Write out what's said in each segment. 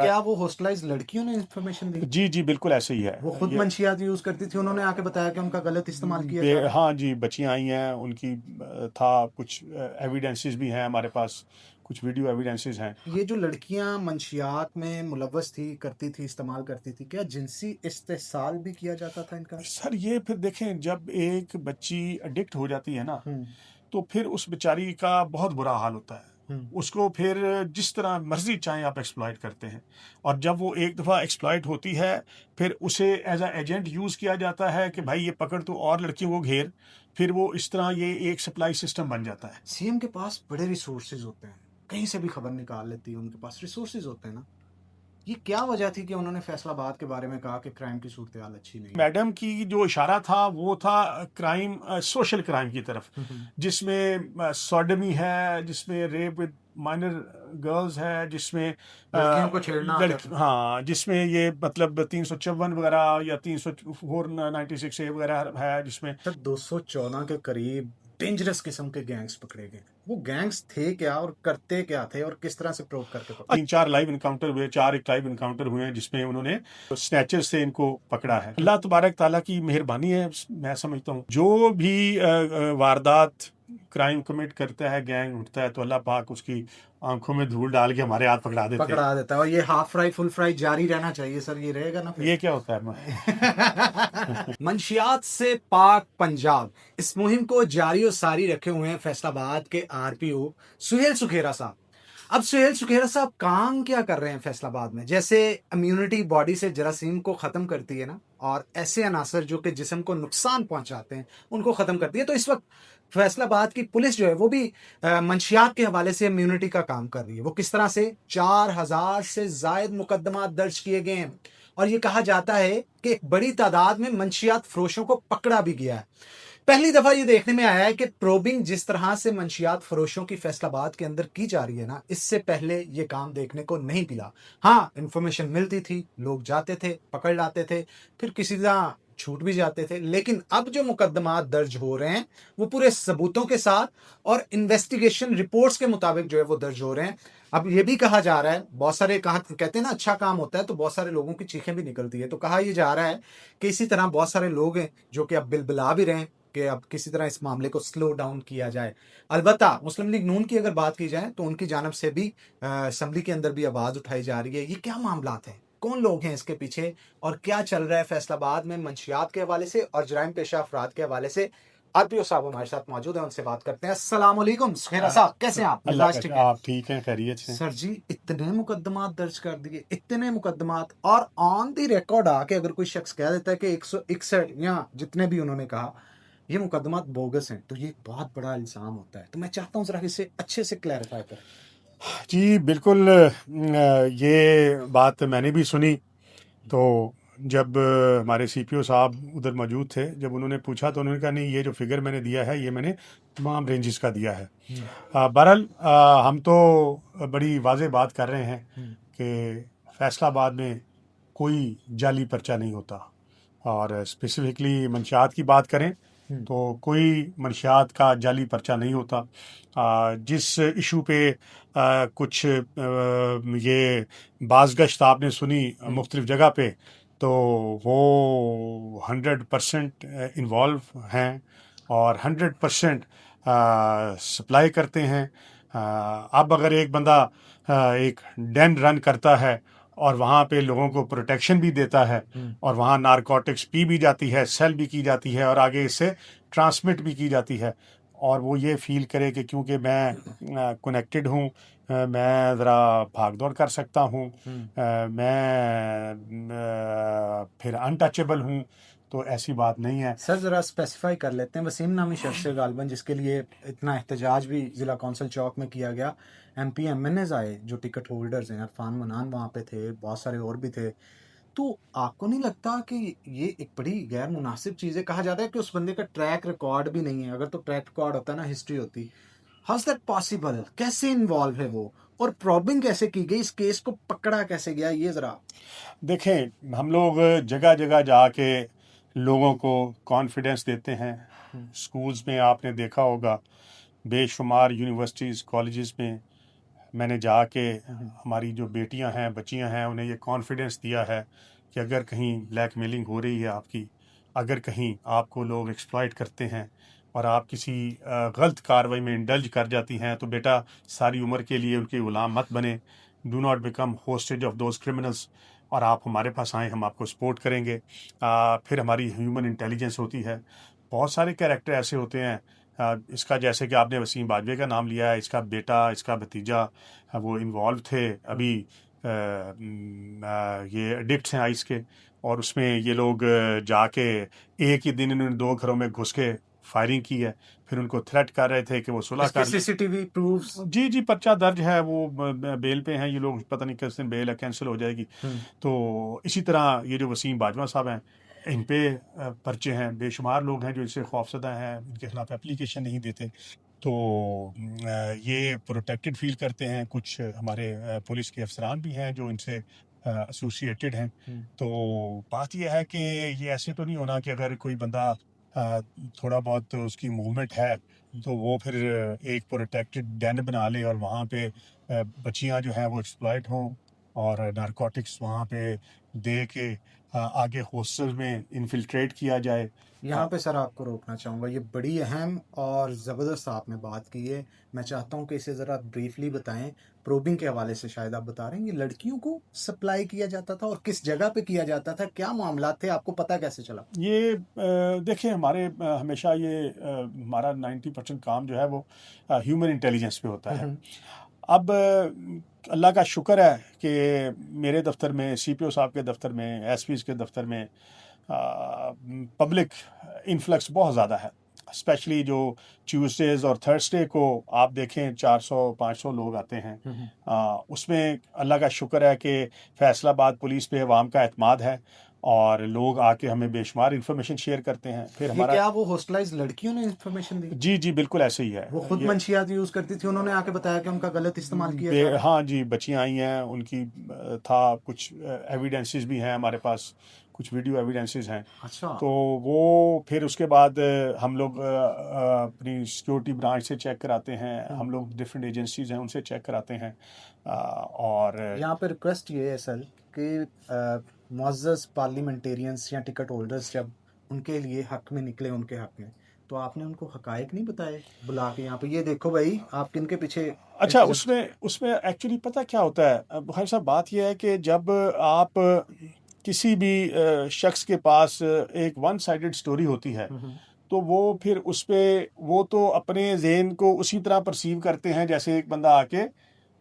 کیا وہ ہاسٹلائز لڑکیوں نے انفارمیشن دی؟ جی جی بالکل ایسے ہی ہے. وہ خود منشیات یوز کرتی تھی، انہوں نے آ کے بتایا کہ ان کا غلط استعمال کیا جا رہا ہے؟ ہاں جی، بچیاں آئی ہیں، ان کی تھا کچھ ایویڈنسز بھی ہیں ہمارے پاس، کچھ ویڈیو ایویڈنسز ہیں. یہ جو لڑکیاں منشیات میں ملوث تھی، کرتی تھی، استعمال کرتی تھی، کیا جنسی استحصال بھی کیا جاتا تھا ان کا؟ سر یہ پھر دیکھیں، جب ایک بچی اڈکٹ ہو جاتی ہے نا تو پھر اس بیچاری کا بہت برا حال ہوتا ہے. اس کو پھر جس طرح مرضی چاہیں آپ ایکسپلائٹ کرتے ہیں، اور جب وہ ایک دفعہ ایکسپلائٹ ہوتی ہے پھر اسے ایز اے ایجنٹ یوز کیا جاتا ہے کہ بھائی یہ پکڑ تو اور لڑکیوں کو گھیر، پھر وہ اس طرح یہ ایک سپلائی سسٹم بن جاتا ہے. سی ایم کے پاس بڑے ریسورسز ہوتے ہیں، کہیں سے بھی خبر نکال لیتی ہے، ان کے پاس ریسورسز ہوتے ہیں نا. یہ کیا وجہ تھی کہ انہوں نے فیصل آباد کے بارے میں کہا کہ کرائم کی صورتحال اچھی نہیں ہے؟ میڈم کی جو اشارہ تھا وہ تھا کرائم، سوشل کرائم کی طرف، جس میں سوڈمی ہے، جس میں ریپ ود مائنر گرلز ہے، جس میں لڑکیوں کو چھیڑنا ہاں، جس میں یہ مطلب 354 وغیرہ یا 496A وغیرہ ہے، جس میں 214 کے قریب ڈینجرس قسم کے گینگز پکڑے گئے. وہ گینگز تھے کیا اور کرتے کیا تھے اور کس طرح سے پروو کر کے پکڑے؟ 3-4 لائیو انکاؤنٹر ہوئے، 4 ایک لائیو انکاؤنٹر ہوئے ہیں جس میں انہوں نے سنیچر سے ان کو پکڑا ہے. اللہ تبارک تعالیٰ کی مہربانی ہے، میں سمجھتا ہوں جو بھی واردات کرائم کمٹ کرتا ہے، گینگ اٹھتا ہے، تو اللہ پاک اس کی آنکھوں میں دھول ڈال کے ہمارے ہاتھ پکڑا دیتے ہے. اور یہ ہاف فرائی فل فرائی جاری رہنا چاہیے سر، یہ رہے گا نا پھر؟ یہ کیا ہوتا ہے؟ منشیات سے پاک پنجاب اس مہم کو جاری و ساری رکھے ہوئے ہیں فیصل آباد کے RPO سہیل سکھیرا صاحب. اب سہیل سکھیرا صاحب کام کیا کر رہے ہیں فیصل آباد میں؟ جیسے امیونٹی باڈی سے جراثیم کو ختم کرتی ہے نا، اور ایسے عناصر جو کہ جسم کو نقصان پہنچاتے ہیں ان کو ختم کرتی ہے، تو اس وقت فیصل آباد کی پولیس جو ہے وہ بھی منشیات کے حوالے سے امیونٹی کا کام کر رہی ہے. وہ کس طرح سے 4000 سے زائد مقدمات درج کیے گئے ہیں، اور یہ کہا جاتا ہے کہ ایک بڑی تعداد میں منشیات فروشوں کو پکڑا بھی گیا ہے. پہلی دفعہ یہ دیکھنے میں آیا ہے کہ پروبنگ جس طرح سے منشیات فروشوں کی فیصل آباد کے اندر کی جا رہی ہے نا، اس سے پہلے یہ کام دیکھنے کو نہیں ملا. ہاں، انفارمیشن ملتی تھی، لوگ جاتے تھے، پکڑ لاتے تھے، پھر کسی طرح چھوٹ بھی جاتے تھے. لیکن اب جو مقدمات درج ہو رہے ہیں وہ پورے ثبوتوں کے ساتھ اور انویسٹیگیشن رپورٹس کے مطابق جو ہے وہ درج ہو رہے ہیں. اب یہ بھی کہا جا رہا ہے، بہت سارے کہتے ہیں نا اچھا کام ہوتا ہے تو بہت سارے لوگوں کی چیخیں بھی نکلتی ہے، تو کہا یہ جا رہا ہے کہ اسی طرح بہت سارے لوگ ہیں جو کہ اب بلبلا بھی رہے ہیں کہ اب کسی طرح اس معاملے کو سلو ڈاؤن کیا جائے. البتہ مسلم لیگ نون کی اگر بات کی جائے تو ان کی جانب سے بھی اسمبلی کے اندر بھی آواز اٹھائی جا رہی ہے. یہ کیا معاملات ہیں، کون لوگ ہیں اس کے پیچھے، اور کیا چل رہا ہے فیصل آباد میں منشیات کے حوالے سے اور جرائم پیشہ افراد کے حوالے سے؟ RPO صاحب ہمارے ساتھ موجود ہیں، ان سے بات کرتے ہیں. السلام علیکم سکھیرا صاحب، کیسے ہیں آپ؟ اللہ آپ ٹھیک ہیں، خیریت سے؟ سر جی اتنے مقدمات درج کر دیے، اتنے مقدمات، اور آن دی ریکارڈ آ کے اگر کوئی شخص کہہ دیتا ہے کہ 161 یا جتنے بھی انہوں نے کہا یہ مقدمات بوگس ہیں، تو یہ بہت بڑا الزام ہوتا ہے. تو میں چاہتا ہوں ذرا اسے اچھے سے کلیریفائی کریں. جی بالکل، یہ بات میں نے بھی سنی. تو جب ہمارے CPO صاحب ادھر موجود تھے، جب انہوں نے پوچھا تو انہوں نے کہا نہیں، یہ جو فگر میں نے دیا ہے یہ میں نے تمام رینجز کا دیا ہے. بہرحال ہم تو بڑی واضح بات کر رہے ہیں کہ فیصل آباد میں کوئی جعلی پرچہ نہیں ہوتا، اور اسپیسیفکلی منشیات کی بات کریں تو کوئی منشیات کا جعلی پرچہ نہیں ہوتا. جس ایشو پہ کچھ یہ باز گشت آپ نے سنی مختلف جگہ پہ، تو وہ 100% انوالو ہیں اور 100% سپلائی کرتے ہیں. اب اگر ایک بندہ ایک ڈین رن کرتا ہے اور وہاں پہ لوگوں کو پروٹیکشن بھی دیتا ہے، اور وہاں نارکوٹکس پی بھی جاتی ہے، سیل بھی کی جاتی ہے، اور آگے اس سے ٹرانسمٹ بھی کی جاتی ہے، اور وہ یہ فیل کرے کہ کیونکہ میں کنیکٹڈ ہوں، میں ذرا بھاگ دوڑ کر سکتا ہوں، میں پھر انٹچیبل ہوں، تو ایسی بات نہیں ہے. سر ذرا اسپیسیفائی کر لیتے ہیں. وسیم نامی شخص سے غالباً جس کے لیے اتنا احتجاج بھی ضلع کونسل چوک میں کیا گیا، MP MNAs آئے جو ٹکٹ ہولڈرز ہیں، عرفان منان وہاں پہ تھے، بہت سارے اور بھی تھے. تو آپ کو نہیں لگتا کہ یہ ایک بڑی غیر مناسب چیز ہے؟ کہا جاتا ہے کہ اس بندے کا ٹریک ریکارڈ بھی نہیں ہے. اگر تو ٹریک ریکارڈ ہوتا نا، ہسٹری ہوتی. How's that possible? کیسے انوالو ہے وہ، اور پرابنگ کیسے کی گئی، اس کیس کو پکڑا کیسے گیا؟ یہ ذرا دیکھیں، ہم لوگ جگہ جگہ جا کے لوگوں کو کانفیڈنس دیتے ہیں. سکولز میں آپ نے دیکھا ہوگا، بے شمار یونیورسٹیز، کالجز میں میں نے جا کے ہماری جو بیٹیاں ہیں بچیاں ہیں انہیں یہ کانفیڈنس دیا ہے کہ اگر کہیں بلیک میلنگ ہو رہی ہے آپ کی، اگر کہیں آپ کو لوگ ایکسپلائٹ کرتے ہیں اور آپ کسی غلط کاروائی میں انڈلج کر جاتی ہیں تو بیٹا ساری عمر کے لیے ان کے غلام مت بنے، do not become hostage of those criminals, اور آپ ہمارے پاس آئیں، ہم آپ کو سپورٹ کریں گے۔ پھر ہماری ہیومن انٹیلیجنس ہوتی ہے، بہت سارے کیریکٹر ایسے ہوتے ہیں، اس کا جیسے کہ آپ نے وسیم باجوے کا نام لیا ہے، اس کا بیٹا، اس کا بھتیجا وہ انوالو تھے ابھی یہ ایڈکٹس ہیں آئس کے، اور اس میں یہ لوگ جا کے ایک ہی دن انہوں نے 2 گھروں میں گھس کے فائرنگ کی ہے، پھر ان کو تھریٹ کر رہے تھے کہ وہ صلح اس کے کر لیں۔ سی سی ٹی وی پروفs؟ جی پرچہ درج ہے، وہ بیل پہ ہیں یہ لوگ، پتہ نہیں کس دن بیل کینسل ہو جائے گی۔ تو اسی طرح یہ جو وسیم باجوہ صاحب ہیں ان پہ پرچے ہیں، بے شمار لوگ ہیں جو اس سے خوفزدہ ہیں، ان کے خلاف اپلیکیشن نہیں دیتے، تو یہ پروٹیکٹڈ فیل کرتے ہیں۔ کچھ ہمارے پولیس کے افسران بھی ہیں جو ان سے ایسوسیٹڈ ہیں۔ تو بات یہ ہے کہ یہ ایسے تو نہیں ہونا کہ اگر کوئی بندہ تھوڑا بہت اس کی موومنٹ ہے تو وہ پھر ایک پروٹیکٹڈ ڈین بنا لے اور وہاں پہ بچیاں جو ہیں وہ ایکسپلائٹ ہوں اور نارکوٹکس وہاں پہ دے کے آگے ہاسٹل میں انفلٹریٹ کیا جائے۔ یہاں پہ سر آپ کو روکنا چاہوں گا، یہ بڑی اہم اور زبردست آپ نے بات کی ہے، میں چاہتا ہوں کہ اسے ذرا بریفلی بتائیں، پروبنگ کے حوالے سے شاید آپ بتا رہے ہیں، یہ لڑکیوں کو سپلائی کیا جاتا تھا اور کس جگہ پہ کیا جاتا تھا، کیا معاملات تھے، آپ کو پتہ کیسے چلا؟ یہ دیکھیں ہمارے ہمیشہ یہ ہمارا 90% کام جو ہے وہ ہیومن انٹیلیجنس پہ ہوتا ہے۔ اب اللہ کا شکر ہے کہ میرے دفتر میں، سی پی او صاحب کے دفتر میں، ایس پیز کے دفتر میں پبلک انفلکس بہت زیادہ ہے، اسپیشلی جو ٹیوزڈیز اور تھرسڈے کو آپ دیکھیں 400-500 لوگ آتے ہیں۔ اس میں اللہ کا شکر ہے کہ فیصل آباد پولیس پہ عوام کا اعتماد ہے اور لوگ آ کے ہمیں بے شمار انفارمیشن شیئر کرتے ہیں۔ پھر یہ ہمارا کیا وہ ہوسٹلائز لڑکیوں نے انفارمیشن دی؟ جی بالکل ایسے ہی ہے وہ خود منشیات یوز کرتی تھی، انہوں نے آ کے بتایا کہ ان کا غلط استعمال کیا جا رہا ہے؟ ہاں جی، بچیاں آئی ہیں، ان کی تھا کچھ ایویڈنسز بھی ہیں ہمارے پاس، کچھ ویڈیو ایویڈنسز ہیں۔ اچھا، تو وہ پھر اس کے بعد ہم لوگ اپنی سیکورٹی برانچ سے چیک کراتے ہیں، ہم لوگ ڈفرینٹ ایجنسیز ہیں ان سے چیک کراتے ہیں۔ اور یہاں پہ ریکویسٹ یہ ہے سر کہ معزز پارلیمنٹیرینس یا ٹکٹ ہولڈرز جب ان کے لیے حق میں نکلے، ان کے حق میں، تو آپ نے ان کو حقائق نہیں بتائے بلا کے یہاں پہ، یہ دیکھو بھائی آپ کن کے پیچھے؟ اچھا، اس میں ایکچولی پتہ کیا ہوتا ہے بخاری صاحب، بات یہ ہے کہ جب آپ کسی بھی شخص کے پاس ایک ون سائیڈڈ سٹوری ہوتی ہے تو وہ پھر اس پہ وہ تو اپنے ذہن کو اسی طرح پرسیو کرتے ہیں جیسے ایک بندہ آ کے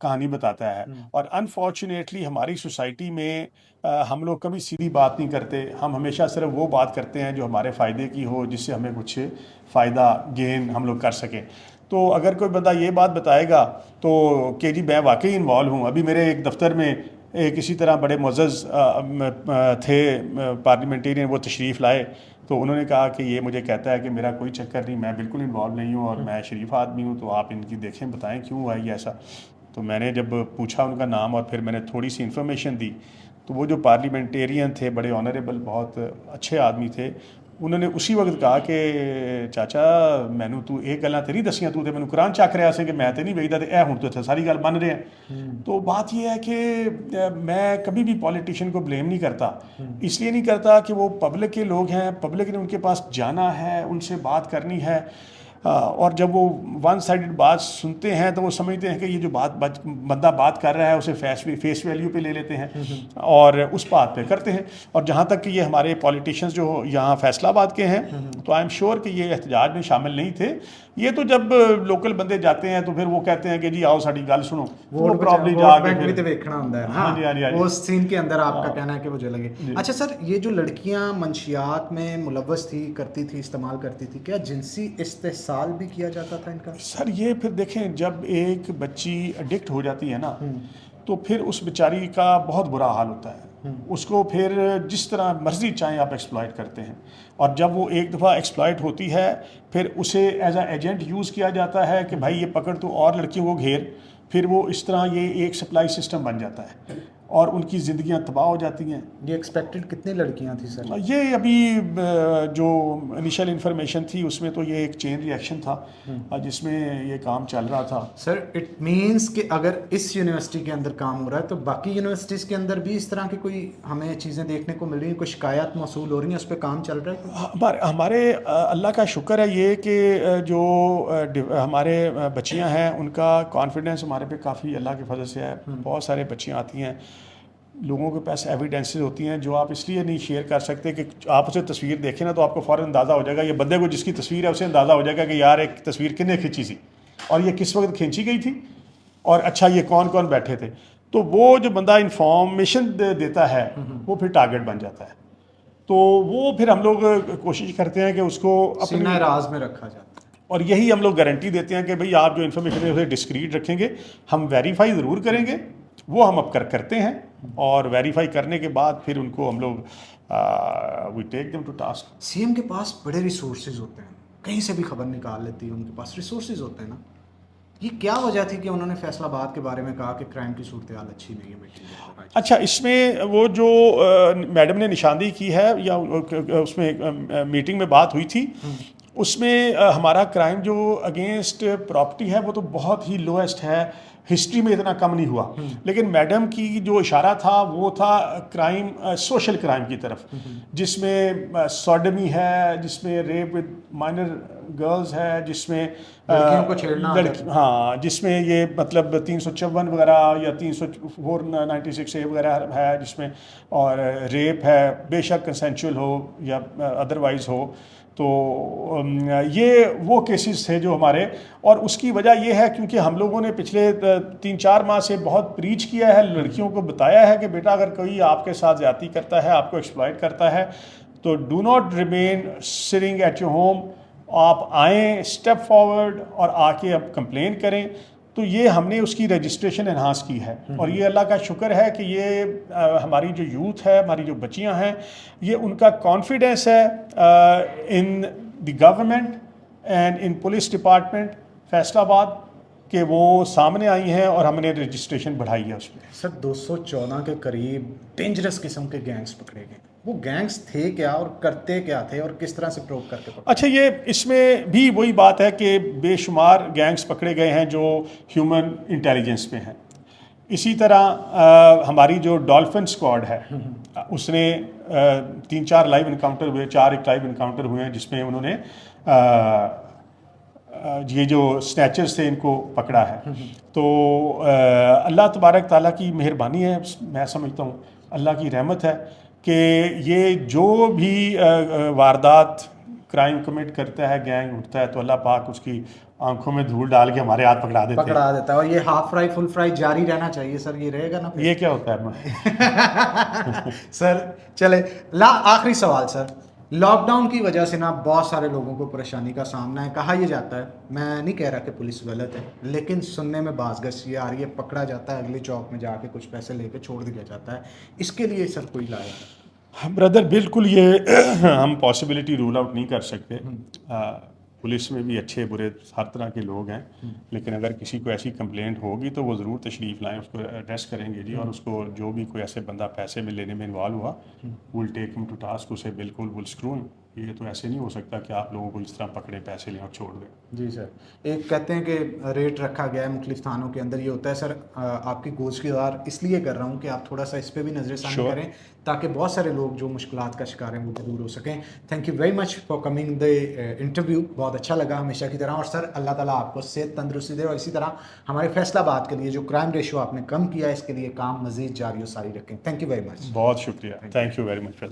کہانی بتاتا ہے، اور انفارچونیٹلی ہماری سوسائٹی میں ہم لوگ کبھی سیدھی بات نہیں کرتے، ہم ہمیشہ صرف وہ بات کرتے ہیں جو ہمارے فائدے کی ہو، جس سے ہمیں کچھ فائدہ گین ہم لوگ کر سکیں۔ تو اگر کوئی بندہ یہ بات بتائے گا تو کہ جی میں واقعی انوالو ہوں، ابھی میرے ایک دفتر میں ایک اسی طرح بڑے معزز تھے پارلیمنٹیرین، وہ تشریف لائے تو انہوں نے کہا کہ یہ مجھے کہتا ہے کہ میرا کوئی چکر نہیں، میں بالکل انوالو نہیں ہوں اور میں شریف آدمی ہوں، تو آپ ان کی دیکھیں بتائیں کیوں ہوا یہ ایسا۔ تو میں نے جب پوچھا ان کا نام اور پھر میں نے تھوڑی سی انفارمیشن دی تو وہ جو پارلیمنٹیرین تھے، بڑے آنریبل، بہت اچھے آدمی تھے، انہوں نے اسی وقت کہا کہ چاچا مینو تو ایک گلاں تے نہیں دسیاں، تو مینو قرآن چک رہا سے کہ میں تے نہیں ویکھدا تے اے ہن تو اتھے ساری گل بن رہے ہیں۔ تو بات یہ ہے کہ میں کبھی بھی پولیٹیشین کو بلیم نہیں کرتا، اس لیے نہیں کرتا کہ وہ پبلک کے لوگ ہیں، پبلک نے ان کے پاس جانا ہے، ان سے بات کرنی ہے، اور جب وہ ون سائیڈڈ بات سنتے ہیں تو وہ سمجھتے ہیں کہ یہ جو بندہ بات کر رہا ہے اسے فیس ویلیو پہ لے لیتے ہیں اور اس بات پہ کرتے ہیں۔ اور جہاں تک کہ یہ ہمارے پولیٹیشینز جو یہاں فیصل آباد کے ہیں تو آئی ایم شیور کہ یہ احتجاج میں شامل نہیں تھے، یہ تو جب لوکل بندے جاتے ہیں تو پھر وہ کہتے ہیں کہ جی آؤ ساڈی گل سنو، وہ پرابلی جا کے بھی تو دیکھنا ہوتا ہے ہاں جی ہاں جی ہاں وہ سین کے اندر آپ کا کہنا ہے کہ وہ جو لگے۔ اچھا سر، یہ جو لڑکیاں منشیات میں ملوث تھی، کرتی تھی، استعمال کرتی تھی، کیا جنسی استحصال بھی کیا جاتا تھا ان کا؟ سر یہ پھر دیکھیں جب ایک بچی ایڈکٹ ہو جاتی ہے نا تو پھر اس بیچاری کا بہت برا حال ہوتا ہے، اس کو پھر جس طرح مرضی چاہیں آپ ایکسپلائٹ کرتے ہیں، اور جب وہ ایک دفعہ ایکسپلائٹ ہوتی ہے پھر اسے ایز اے ایجنٹ یوز کیا جاتا ہے کہ بھائی یہ پکڑ تو اور لڑکیوں کو گھیر، پھر وہ اس طرح یہ ایک سپلائی سسٹم بن جاتا ہے۔ اور ان کی زندگیاں تباہ ہو جاتی ہیں. یہ ایکسپیکٹڈ کتنی لڑکیاں تھیں سر؟ یہ ابھی جو انیشل انفارمیشن تھی اس میں تو یہ ایک چین ری ایکشن تھا جس میں یہ کام چل رہا تھا. سر اٹ مینس کہ اگر اس یونیورسٹی کے اندر کام ہو رہا ہے تو باقی یونیورسٹیز کے اندر بھی اس طرح کی کوئی ہمیں چیزیں دیکھنے کو مل رہی ہیں, کوئی شکایات موصول ہو رہی ہیں, اس پہ کام چل رہا ہے؟ ہمارے اللہ کا شکر ہے یہ کہ جو ہمارے بچیاں ہیں ان کا کانفیڈنس ہمارے پہ کافی اللہ کے فضل سے ہے. بہت سارے بچیاں آتی ہیں, لوگوں کے پاس ایویڈنسز ہوتی ہیں جو آپ اس لیے نہیں شیئر کر سکتے کہ آپ اسے تصویر دیکھیں نا تو آپ کو فوراً اندازہ ہو جائے گا, یہ بندے کو جس کی تصویر ہے اسے اندازہ ہو جائے گا کہ یار ایک تصویر کن نے کھینچی تھی اور یہ کس وقت کھینچی گئی تھی اور اچھا یہ کون کون بیٹھے تھے. تو وہ جو بندہ انفارمیشن دیتا ہے وہ پھر ٹارگٹ بن جاتا ہے. تو وہ پھر ہم لوگ کوشش کرتے ہیں کہ اس کو سینہ راز میں رکھا جاتا ہے, اور یہی ہم لوگ گارنٹی دیتے ہیں کہ بھئی آپ جو انفارمیشن ہے اسے ڈسکریٹ رکھیں گے, ہم ویریفائی ضرور کریں گے, وہ ہم اب کرتے ہیں, اور ویریفائی کرنے کے بعد پھر ان کو ہم لوگ we take them to task. C M کے پاس بڑے ریسورسز ہوتے ہیں, کہیں سے بھی خبر نکال لیتی ہے, ان کے پاس ریسورسز ہوتے ہیں نا. یہ کیا وجہ تھی کہ انہوں نے فیصل آباد کے بارے میں کہا کہ کرائم کی صورتحال اچھی نہیں ہے؟ اچھا, اس میں وہ جو میڈم نے نشاندہی کی ہے یا اس میں میٹنگ میں بات ہوئی تھی, اس میں ہمارا کرائم جو اگینسٹ پراپرٹی ہے وہ تو بہت ہی لوئسٹ ہے, ہسٹری میں اتنا کم نہیں ہوا. لیکن میڈم کی جو اشارہ تھا وہ تھا کرائم, سوشل کرائم کی طرف, جس میں سوڈمی ہے, جس میں ریپ ود مائنر گرلز ہے, جس میں لڑکیوں کو چھیڑنا, ہاں, جس میں یہ مطلب 354 وغیرہ یا 396A وغیرہ ہے, جس میں اور ریپ ہے, بے شک کنسینچول ہو یا ادروائز ہو. تو یہ وہ کیسز تھے جو ہمارے, اور اس کی وجہ یہ ہے کیونکہ ہم لوگوں نے پچھلے 3-4 ماہ سے بہت پریچ کیا ہے, لڑکیوں کو بتایا ہے کہ بیٹا اگر کوئی آپ کے ساتھ زیادتی کرتا ہے, آپ کو ایکسپلائٹ کرتا ہے, تو do not remain sitting at your home, آپ آئیں, اسٹیپ فارورڈ اور آ کے اب کمپلین کریں. تو یہ ہم نے اس کی رجسٹریشن انہانس کی ہے, اور یہ اللہ کا شکر ہے کہ یہ ہماری جو یوتھ ہے, ہماری جو بچیاں ہیں, یہ ان کا کانفیڈنس ہے in the government and in police department Faisalabad کہ وہ سامنے آئی ہیں اور ہم نے رجسٹریشن بڑھائی ہے اس میں. سر 214 کے قریب ڈینجرس قسم کے گینگز پکڑے گئے, وہ گینگز تھے کیا اور کرتے کیا تھے اور کس طرح سے پروو کر کے پکڑے؟ اچھا, یہ اس میں بھی وہی بات ہے کہ بے شمار گینگز پکڑے گئے ہیں جو ہیومن انٹیلیجنس میں ہیں. اسی طرح ہماری جو ڈولفن اسکواڈ ہے اس نے 3-4 لائیو انکاؤنٹر ہوئے, 4 ایک لائیو انکاؤنٹر ہوئے ہیں جس میں انہوں نے یہ جو سنیچرز تھے ان کو پکڑا ہے. تو اللہ تبارک تعالیٰ کی مہربانی ہے, میں سمجھتا ہوں اللہ کی رحمت ہے کہ یہ جو بھی واردات کرائم کمٹ کرتا ہے, گینگ اٹھتا ہے, تو اللہ پاک اس کی آنکھوں میں دھول ڈال کے ہمارے ہاتھ پکڑا دیتا ہے. اور یہ ہاف فرائی فل فرائی جاری رہنا چاہیے سر, یہ رہے گا نا؟ یہ کیا ہوتا ہے سر چلے آخری سوال سر, لاک ڈاؤن کی وجہ سے نا بہت سارے لوگوں کو پریشانی کا سامنا ہے. کہا یہ جاتا ہے, میں نہیں کہہ رہا کہ پولیس غلط ہے, لیکن سننے میں بعض گشت یہ آ رہی ہے پکڑا جاتا ہے, اگلے چوک میں جا کے کچھ پیسے لے کے چھوڑ دیا جاتا ہے, اس کے لیے سر کوئی لایا ہے؟ بردر بالکل یہ ہم پاسبلٹی رول آؤٹ نہیں کر سکتے. پولیس میں بھی اچھے برے ہر طرح کے لوگ ہیں, لیکن اگر کسی کو ایسی کمپلینٹ ہوگی تو وہ ضرور تشریف لائیں, اس کو ایڈریس کریں گے جی, اور اس کو جو بھی کوئی ایسے بندہ پیسے میں لینے میں انوالو ہوا ول ٹیک ہم ٹو ٹاسک, اسے بالکل ول اسکرو. یہ تو ایسے نہیں ہو سکتا کہ آپ لوگوں کو اس طرح پکڑے پیسے لیں اور چھوڑ دیں. جی سر, ایک کہتے ہیں کہ ریٹ رکھا گیا ہے مختلف تھانوں کے اندر, یہ ہوتا ہے سر آپ کی گزشتگار اس لیے کر رہا ہوں کہ آپ تھوڑا سا اس پہ بھی نظر ثانی کریں تاکہ بہت سارے لوگ جو مشکلات کا شکار ہیں وہ دور ہو سکیں. Thank you very much for coming the interview, بہت اچھا لگا ہمیشہ کی طرح. اور سر اللہ تعالیٰ آپ کو صحت تندرستی دے, اور اسی طرح ہمارے فیصل آباد کے لیے جو کرائم ریشو آپ نے کم کیا ہے اس کے لیے کام مزید جاری و ساری رکھیں. Thank you very much. بہت شکریہ, تھینک یو ویری مچ.